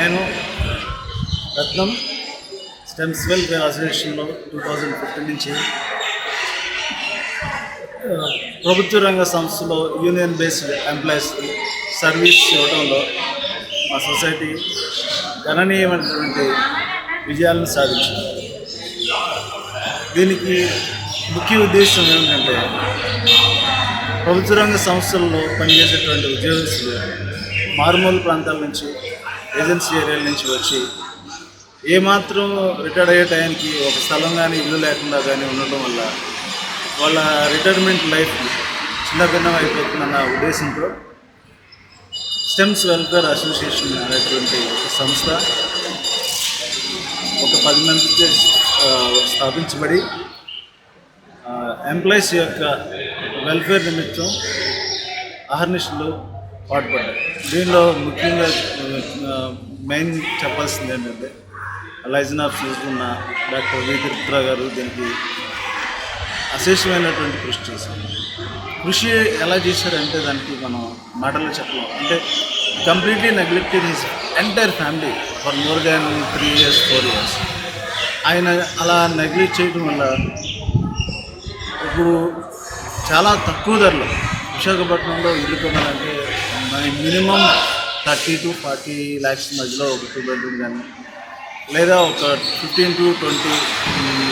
నేను రత్నం stems welfare అసోసియేషన్లో 2015 నుంచి ప్రభుత్వ రంగ సంస్థలో యూనియన్ బేస్డ్ ఎంప్లాయీస్కి సర్వీస్ ఇవ్వడంలో మా సొసైటీ గణనీయమైనటువంటి విజయాలను సాధించింది. దీనికి ముఖ్య ఉద్దేశం ఏమిటంటే ప్రభుత్వ రంగ సంస్థల్లో పనిచేసేటువంటి ఉద్యోగస్తులు మారుమూల ప్రాంతాల నుంచి ఏజెన్సీ ఏరియాల నుంచి వచ్చి ఏమాత్రం రిటైర్డ్ అయ్యే టైంకి ఒక స్థలం కానీ ఇల్లు లేకుండా కానీ ఉండటం వల్ల వాళ్ళ రిటైర్మెంట్ లైఫ్ చిన్న భిన్నం అయిపోతుందన్న ఉద్దేశంతో స్టెమ్స్ వెల్ఫేర్ అసోసియేషన్ అనేటువంటి ఒక సంస్థ ఒక 10 మందితో స్థాపించబడి ఎంప్లాయీస్ యొక్క వెల్ఫేర్ నిమిత్తం అహర్నిశలు పాటుపడ్డాయి. దీనిలో ముఖ్యంగా మెయిన్ చెప్పాల్సింది ఏంటంటే లైజన్ ఆఫ్ చూసుకున్న డాక్టర్ వి తిరుపతిరావు గారు దీనికి అశేషమైనటువంటి కృషి చేశారు. కృషి ఎలా చేశారంటే దానికి మనం మాటల్లో చెప్పలేం. అంటే completely neglected his entire family for more than 3 years 4 years. ఆయన అలా నెగ్లెక్ట్ చేయడం వల్ల ఇప్పుడు చాలా తక్కువ ధరలో విశాఖపట్నంలో ఇల్లు కొనాలంటే మినిమం 30 to 40 lakhs మధ్యలో ఒక 2 bedroom కానీ, లేదా ఒక 15 to 20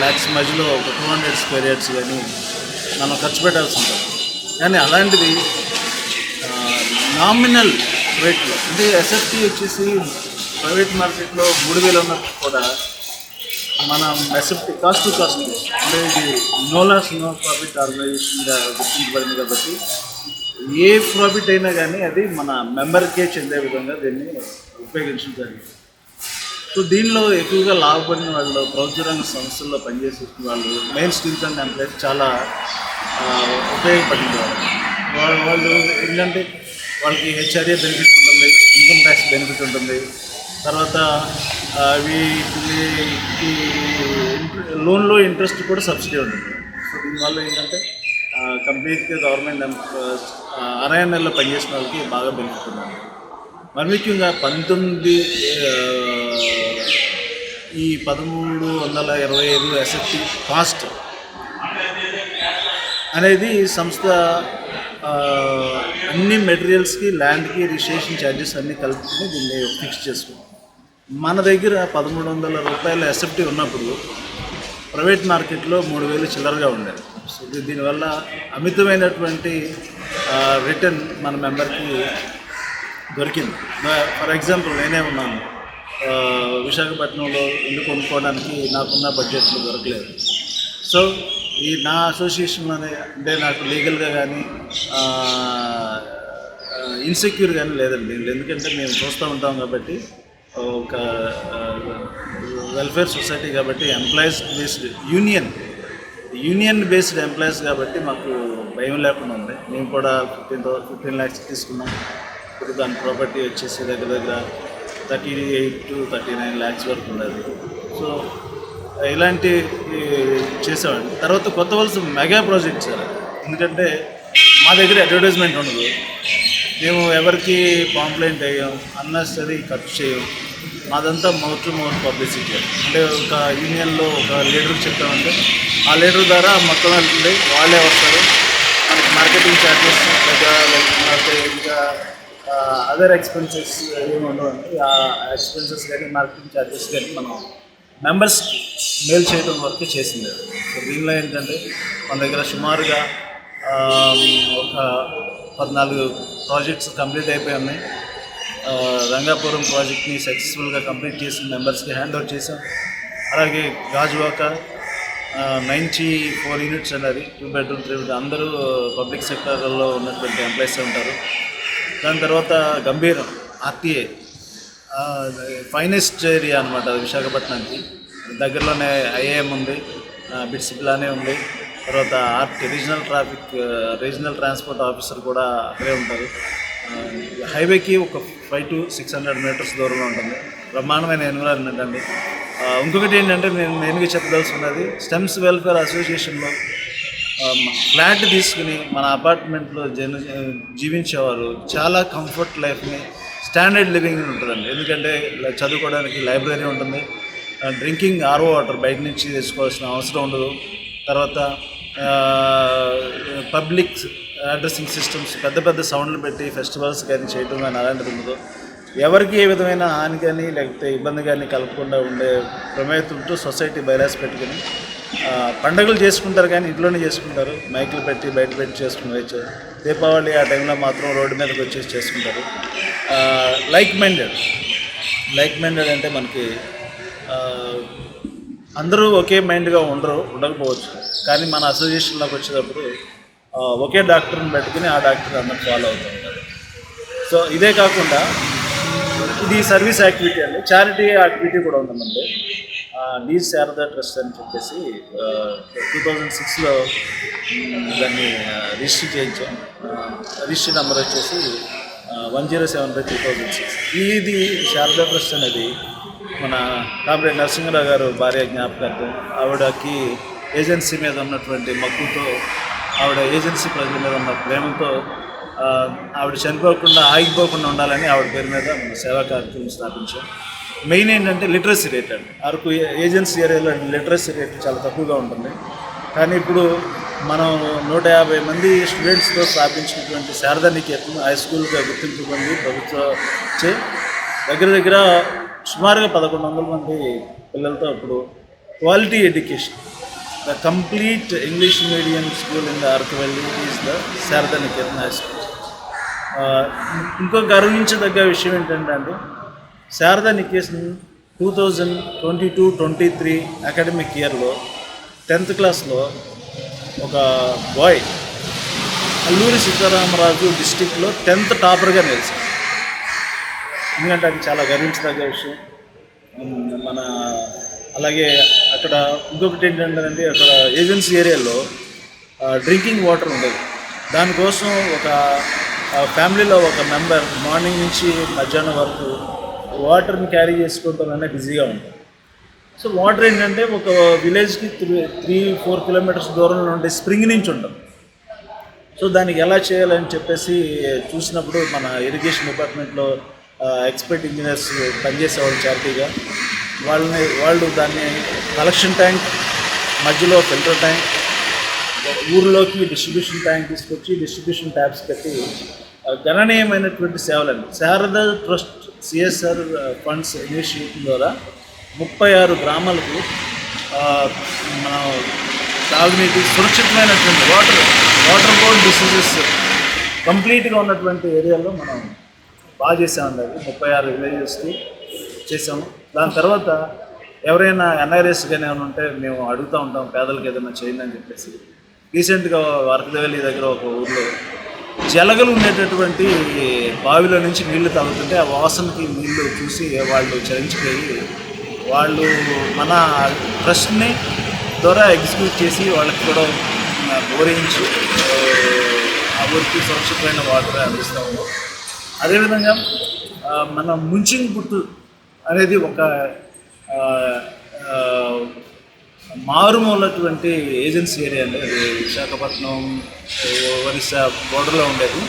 lakhs మధ్యలో ఒక 200 square yards కానీ మనం ఖర్చు పెట్టాల్సి ఉంటుంది. కానీ అలాంటిది నామినల్ రేట్లో అంటే ఎస్ఎఫ్టీ వచ్చేసి ప్రైవేట్ మార్కెట్లో 3,000 ఉన్నప్పుడు కూడా మన ఎస్ఎఫ్టీ కాస్ట్ టు కాస్ట్ అంటే ఇది నో లాస్ నో ప్రాఫిట్ ఆర్గనైజేషన్గా గుర్తించబడింది కాబట్టి ఏ ప్రాఫిట్ అయినా కానీ అది మన మెంబర్కే చెందే విధంగా దీన్ని ఉపయోగించడం జరిగింది. సో దీనిలో ఎక్కువగా లాభపడిన వాళ్ళు ప్రభుత్వ రంగ సంస్థల్లో పనిచేసే వాళ్ళు మెయిన్ స్కిల్స్ అండ్ ఎంప్లాయీస్ చాలా ఉపయోగపడింది. వాళ్ళు ఏంటంటే వాళ్ళకి హెచ్ఆర్ఏ బెనిఫిట్ ఉంటుంది, ఇన్కమ్ ట్యాక్స్ బెనిఫిట్ ఉంటుంది, తర్వాత వీటికి లోన్లో ఇంట్రెస్ట్ కూడా సబ్సిడీ ఉంటుంది. సో దీనివల్ల ఏంటంటే కంప్లీట్గా గవర్నమెంట్ RINL పనిచేసిన వాళ్ళకి బాగా బెనిఫిట్ ఉంది. మరి ముఖ్యంగా 1325 ఎస్ఎఫ్టీ కాస్ట్ అనేది సంస్థ అన్ని మెటీరియల్స్కి, ల్యాండ్కి, రిజిస్ట్రేషన్ ఛార్జెస్ అన్నీ కలుపుకొని దీన్ని ఫిక్స్ చేసుకుంటాం. మన దగ్గర 1,300 రూపాయల ఎస్ఎఫ్టీ ఉన్నప్పుడు ప్రైవేట్ మార్కెట్లో 3,000 చిల్లరగా ఉండేది. సో దీనివల్ల అమితమైనటువంటి రిటర్న్ మన మెంబర్కి దొరికింది. ఫర్ ఎగ్జాంపుల్ నేనే ఉన్నాను విశాఖపట్నంలో ఇల్లు కొనుక్కోవడానికి నాకున్న బడ్జెట్లో దొరకలేదు. సో ఈ నా అసోసియేషన్లోనే అంటే నాకు లీగల్గా కానీ ఇన్సెక్యూర్ కానీ లేదండి. ఎందుకంటే మేము చూస్తూ ఉంటాం కాబట్టి ఒక వెల్ఫేర్ సొసైటీ కాబట్టి employees based union based employees కాబట్టి మాకు భయం లేకుండా ఉంది. మేము కూడా 15 lakhs తీసుకున్నాం. ఇప్పుడు దాని ప్రాపర్టీ వచ్చేసి దగ్గర 38 to 39 lakhs వరకు ఉండదు. సో ఇలాంటి చేసామండి. తర్వాత కొత్త వలస మెగా ప్రాజెక్ట్ సార్. ఎందుకంటే మా దగ్గర అడ్వర్టైజ్మెంట్ ఉండదు, మేము ఎవరికి పాంప్లెంట్ అయ్యాం అన్నసరి ఖర్చు చేయం. మాదంతా మౌత్ టు మౌత్ పబ్లిసిటీ. అంటే ఒక యూనియన్లో ఒక లీడర్కి చెప్తామంటే ఆ లీడర్ ద్వారా మొత్తం వెళ్తుంది, వాళ్ళే వస్తారు. మనకి మార్కెటింగ్ ఛార్జెస్ లేకపోతే ఇంకా అదర్ ఎక్స్పెన్సెస్ ఏమి ఉండవండి. ఆ ఎక్స్పెన్సెస్ కానీ మార్కెటింగ్ ఛార్జెస్ కానీ మనం మెంబర్స్ మెయిల్ చేయడం వరకు చేసింది. సో దీనిలో ఏంటంటే మన దగ్గర సుమారుగా ఒక 14 ప్రాజెక్ట్స్ కంప్లీట్ అయిపోయి ఉన్నాయి. రంగాపురం ప్రాజెక్ట్ని సక్సెస్ఫుల్గా కంప్లీట్ చేసి మెంబర్స్కి హ్యాండ్ ఓవర్ చేసాం. అలాగే గాజువాక 94 units అన్నది 2 bedroom 3 bedroom అందరూ పబ్లిక్ సెక్టర్లో ఉన్నటువంటి ఎంప్లాయీస్ ఉంటారు. దాని తర్వాత గంభీరం RTA ఫైనెస్ట్ ఏరియా అనమాట విశాఖపట్నానికి. దగ్గరలోనే IIM ఉంది, బిట్స్ పిలానే ఉంది. తర్వాత రీజనల్ ట్రాన్స్పోర్ట్ ఆఫీసర్ కూడా అక్కడే ఉంటారు. హైవేకి ఒక 500 to 600 meters దూరంలో ఉంటుంది. బ్రహ్మాండమైన ఎన్విరాన్మెంట్ అండి. ఇంకొకటి ఏంటంటే నేను మెయిన్గా చెప్పదలుచుకున్నది స్టెమ్స్ వెల్ఫేర్ అసోసియేషన్లో ఫ్లాట్ తీసుకుని మన అపార్ట్మెంట్లో జీవించేవారు చాలా కంఫర్ట్ లైఫ్ని స్టాండర్డ్ లివింగ్ ఉంటుందండి. ఎందుకంటే చదువుకోవడానికి లైబ్రరీ ఉంటుంది, డ్రింకింగ్ ఆర్ఓ వాటర్ బయట నుంచి తెచ్చుకోవాల్సిన అవసరం ఉండదు. తర్వాత పబ్లిక్ అడ్రస్సింగ్ సిస్టమ్స్ పెద్ద పెద్ద సౌండ్లు పెట్టి ఫెస్టివల్స్ కానీ చేయడం కానీ అలాంటిది ఉండదు. ఎవరికి ఏ విధమైన హాని కానీ లేకపోతే ఇబ్బంది కానీ కలగకుండా ఉండే ప్రమేయంతో సొసైటీ బైరాస్ పెట్టుకుని పండుగలు చేసుకుంటారు, కానీ ఇంట్లోనే చేసుకుంటారు. మైకులు పెట్టి బయట పెట్టి చేసుకుని దీపావళి ఆ టైంలో మాత్రం రోడ్డు మీదకి వచ్చేసి చేసుకుంటారు. లైక్ మైండెడ్ అంటే మనకి అందరూ ఒకే మైండ్గా ఉండకపోవచ్చు, కానీ మన అసోసియేషన్లోకి వచ్చేటప్పుడు ఒకే డాక్టర్ని పెట్టుకుని ఆ డాక్టర్ అందరూ ఫాలో అవుతూ ఉంటారు. సో ఇదే కాకుండా ఇది సర్వీస్ యాక్టివిటీ అండి, చారిటీ యాక్టివిటీ కూడా ఉందండి. డి శారదా ట్రస్ట్ అని చెప్పేసి 2006లో దాన్ని రిజిస్టర్ చేయించాం. రిజిస్టర్ నెంబర్ వచ్చేసి 107/2006. ఇది శారదా ట్రస్ట్ అనేది మన కామ్రేడ్ నరసింహరావు గారు భార్య జ్ఞాపకార్థం. ఆవిడకి ఏజెన్సీ మీద ఉన్నటువంటి మక్కువతో, ఆవిడ ఏజెన్సీ ప్రజల మీద ఉన్న ప్రేమతో ఆవిడ చనిపోకుండా ఆగిపోకుండా ఉండాలని ఆవిడ పేరు మీద మన సేవా కార్యక్రమం స్థాపించాం. మెయిన్ ఏంటంటే లిటరసీ రేట్ అండి. అరకు ఏజెన్సీ ఏరియాలో లిటరసీ రేట్ చాలా తక్కువగా ఉంటుంది. కానీ ఇప్పుడు మనం 150 మంది స్టూడెంట్స్తో స్థాపించినటువంటి శారదా నికేతన్ హై స్కూల్గా గుర్తింపు పొంది ప్రభుత్వం దగ్గర సుమారుగా 1100 మంది పిల్లలతో ఇప్పుడు quality education, the complete English medium school in the Araku Valley is the Sharada Niketan high school. ఇంకో గర్వించదగ్గ విషయం ఏంటంటే శారదా నికేతన్ 2022-23 అకాడమిక్ ఇయర్లో 10th క్లాస్లో ఒక బాయ్ అల్లూరి సీతారామరాజు డిస్టిక్లో 10th టాపర్గా నిలిచాడు. ఎందుకంటే అది చాలా గర్వించదగ్గ విషయం. మన అలాగే అక్కడ ఇంకొకటి ఏంటంటే అక్కడ ఏజెన్సీ ఏరియాలో డ్రింకింగ్ వాటర్ ఉండదు. దానికోసం ఒక ఫ్యామిలీలో ఒక మెంబర్ మార్నింగ్ నుంచి మధ్యాహ్నం వరకు వాటర్ని క్యారీ చేసుకోవడంలోనే బిజీగా ఉంటారు. సో వాటర్ ఏంటంటే ఒక విలేజ్కి 3-4 కిలోమీటర్స్ దూరంలో ఉండే స్ప్రింగ్ నుంచి ఉంటుంది. సో దానికి ఎలా చేయాలని చెప్పేసి చూసినప్పుడు మన ఇరిగేషన్ డిపార్ట్మెంట్లో ఎక్స్పర్ట్ ఇంజనీర్స్ పనిచేసేవాళ్ళు చారిటీగా, వాళ్ళు దాన్ని కలెక్షన్ ట్యాంక్ మధ్యలో ఫిల్టర్ ట్యాంక్, ఊరిలోకి డిస్ట్రిబ్యూషన్ ట్యాంక్ తీసుకొచ్చి డిస్ట్రిబ్యూషన్ ట్యాప్స్ పెట్టి గణనీయమైనటువంటి సేవలండి. Sharada trust CSR funds initiative ద్వారా 36 గ్రామాలకు మన తాగునీటి సురక్షితమైనటువంటి వాటర్ బోర్న్ డిసీజెస్ కంప్లీట్గా ఉన్నటువంటి ఏరియాలో మనం బాగా చేసామండి. అది 36 విలేజెస్కి చేసాము. దాని తర్వాత ఎవరైనా ఎన్ఆర్ఎస్ కానీ ఏమైనా ఉంటే మేము అడుగుతూ ఉంటాం, పేదలకు ఏదైనా చేయండి అని చెప్పేసి. రీసెంట్గా వరకదవెల్లి దగ్గర ఒక ఊళ్ళో జలగలు ఉండేటటువంటి బావిలో నుంచి నీళ్లు తాగుతుంటే ఆ వాసనకి నీళ్లు చూసి వాళ్ళు చలించిపోయి వాళ్ళు మన ట్రస్ట్ని ద్వారా ఎగ్జిక్యూట్ చేసి వాళ్ళకి కూడా బోరించి ఆ ఊరికి సురక్షితమైన వాటర్ అందిస్తూ ఉన్నాం. అదేవిధంగా మన ముంచింగ్ గుట్టు అనేది ఒక మారుమూలటువంటి ఏజెన్సీ ఏరియా అండి. అది విశాఖపట్నం ఒరిస్సా బోర్డర్లో ఉండేది.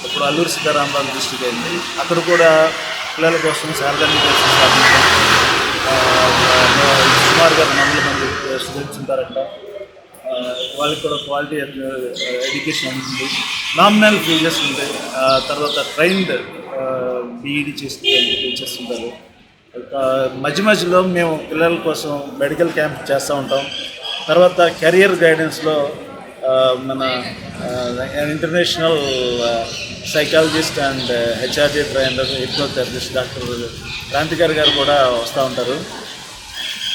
ఇప్పుడు అల్లూరి సీతారామరాజు డిస్ట్రిక్ట్ అయింది. అక్కడ కూడా పిల్లల కోసం శారదా నికేతన్ స్థాపించాం. సుమారుగా 100 మంది స్టూడెంట్స్ ఉంటారంట. వాళ్ళకి కూడా క్వాలిటీ ఎడ్యుకేషన్ ఉంటుంది, నామినల్ ఫీజెస్ ఉంటాయి. తర్వాత ట్రైన్డ్ బీఈడి చేస్తున్న టీచర్స్ ఉంటారు. మధ్యలో మేము పిల్లల కోసం మెడికల్ క్యాంప్ చేస్తూ ఉంటాం. తర్వాత కెరియర్ గైడెన్స్లో మన international psychologist and HRD trainer hypnotherapist doctor Krantikari గారు కూడా వస్తూ ఉంటారు.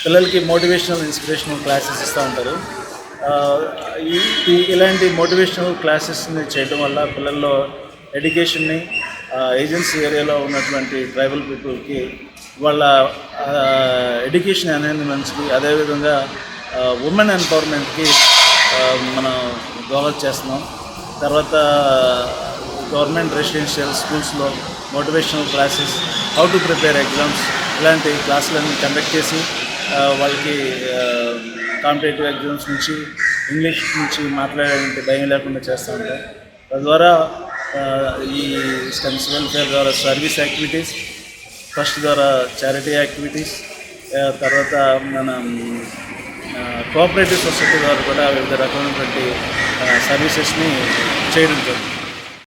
పిల్లలకి మోటివేషనల్ ఇన్స్పిరేషనల్ క్లాసెస్ ఇస్తూ ఉంటారు. ఇలాంటి మోటివేషనల్ క్లాసెస్ని చేయడం వల్ల పిల్లల్లో ఎడ్యుకేషన్ని ఏజెన్సీ ఏరియాలో ఉన్నటువంటి ట్రైబల్ పీపుల్కి వాళ్ళ ఎడ్యుకేషన్ ఎన్హాన్స్మెంట్స్కి, అదేవిధంగా ఉమెన్ ఎంపవర్మెంట్కి మనం డెవలప్ చేస్తున్నాం. తర్వాత గవర్నమెంట్ రెసిడెన్షియల్ స్కూల్స్లో motivational classes, how to prepare exams, ఇలాంటి క్లాసులన్నీ కండక్ట్ చేసి వాళ్ళకి కాంపిటేటివ్ ఎగ్జామ్స్ నుంచి ఇంగ్లీష్ నుంచి మాట్లాడేంటి భయం లేకుండా చేస్తూ ఉంటాం. తద్వారా ఈ స్టెమ్స్ వెల్ఫేర్ ద్వారా సర్వీస్ యాక్టివిటీస్, ట్రస్ట్ ద్వారా చారిటీ యాక్టివిటీస్, తర్వాత మన కోఆపరేటివ్ సొసైటీ ద్వారా కూడా వివిధ రకమైనటువంటి సర్వీసెస్ని చేయడం జరుగుతుంది.